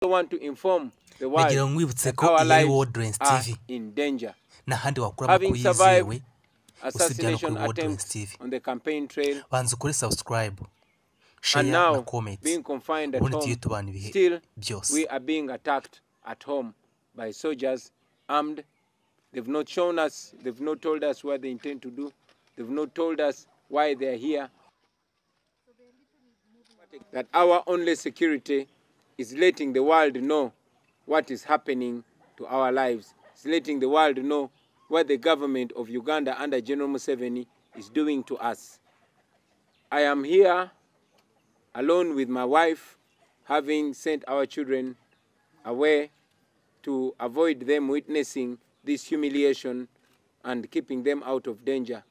I want to inform the world that our lives are in danger. Having survived assassination attempts on the campaign trail, and now being confined at home, still we are being attacked at home by soldiers armed. They've not shown us, they've not told us what they intend to do. They've not told us why they're here. That our only security is letting the world know what is happening to our lives. It's letting the world know what the government of Uganda under General Museveni is doing to us. I am here alone with my wife, having sent our children away to avoid them witnessing this humiliation and keeping them out of danger.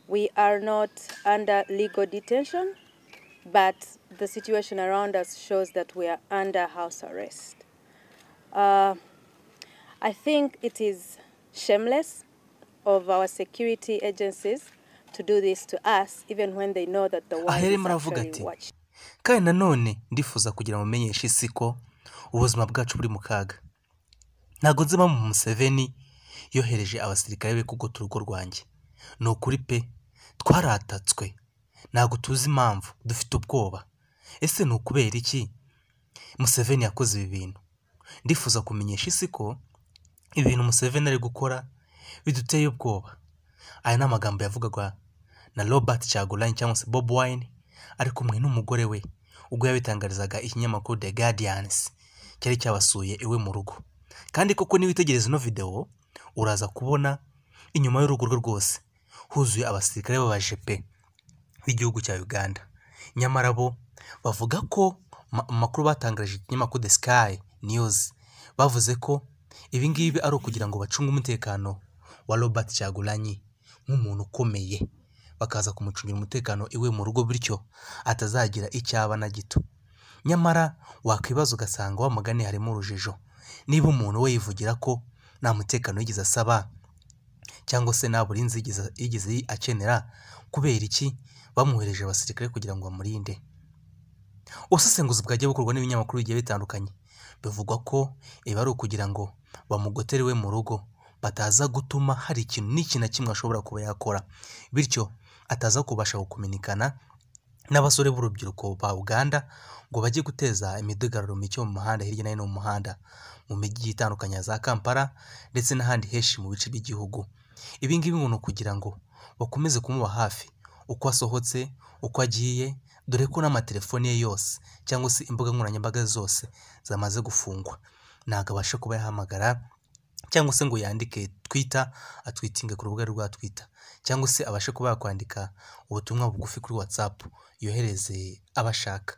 We are not under legal detention, but the situation around us shows that we are under house arrest. I think it is shameless of our security agencies to do this to us, even when they know that the world is actually watching. Kandi nanone ndifuza kugira ngo mumenyeshe isi ko ubuzima bwacu buri mu kaga. Ntago nzima mu Museveni yohereje abasirikare be kugota urugo rwanjye. No ukuri pe twaratatswe. Ntago tuzi impamvu dufite ubwoba. Ese ni ukubera iki Museveni yakoze ibi bintu? Ndifuza kumenyesha isi ko ibintu Museveni ari gukora biduteye ubwoba. Aya ni amagambo yavugagwa na Robert Kyagulanyi cyangwa se Bobi Wine ari kumwe n'umugore we ubwo yabitangarizaga ikinyamakuru The Guardian cyari cyabasuye iwe mu rugo. Kandi koko ni witegereza no video uraza kubona inyuma y'urugo rwose huzuye abasirikare b'abajepe b'igihugu cya Uganda. Nyamara bo bavuga ko makuru batangaje ikinyamakuru The Sky News bavuze ko ibi ngibi ari ukugira ngo bacunge umutekano wa Robert Kyagulanyi nk'umuntu ukomeye, bakaza kumucungira umutekano iwe mu rugo bityo atazagira icyaba na gito. Nyamara wakwibaza ugasanga wa magane harimo urujijo. Niba umuntu we yivugira ko nta mutekano yigeze asaba cyangwa se nta burinzi yigeze akenera, kubera iki bamuhereje abasirikare kugira ngo bamurinde? Ubusesenguzi bwagiye bukorwa n'ibinyamakuru bigiye bitandukanye bivugwa ko ibi ari ukugira ngo bamugotere we mu rugo, bataza gutuma hari ikintu n'iki na kimwe ashobora kuba yakora, bityo ataza kubasha gukominikana n'abasore b'urubyiruko ba Uganda ngo bajye guteza imidugararo mike mu muhanda hirya no hino mu muhanda mu mijyi itandukanye za Kampala ndetse n'ahandi henshi mu bice by'igihugu. Ibi ngibi ngo kugira ngo bakomeze kumuba hafi uko asohotse, uko agiye, dore ko n'amatelefone ye yose cyangwa se imbuga nkoranyambaga zose zamaze gufungwa. Ntago abasha kuba yahamagara cyangwa se ngo yandike Twitter atwitinge ku rubuga rwa Twitter, cyangwa se abashe kuba yakwandika ubutumwa bugufi kuri WhatsApp yohereze abashaka.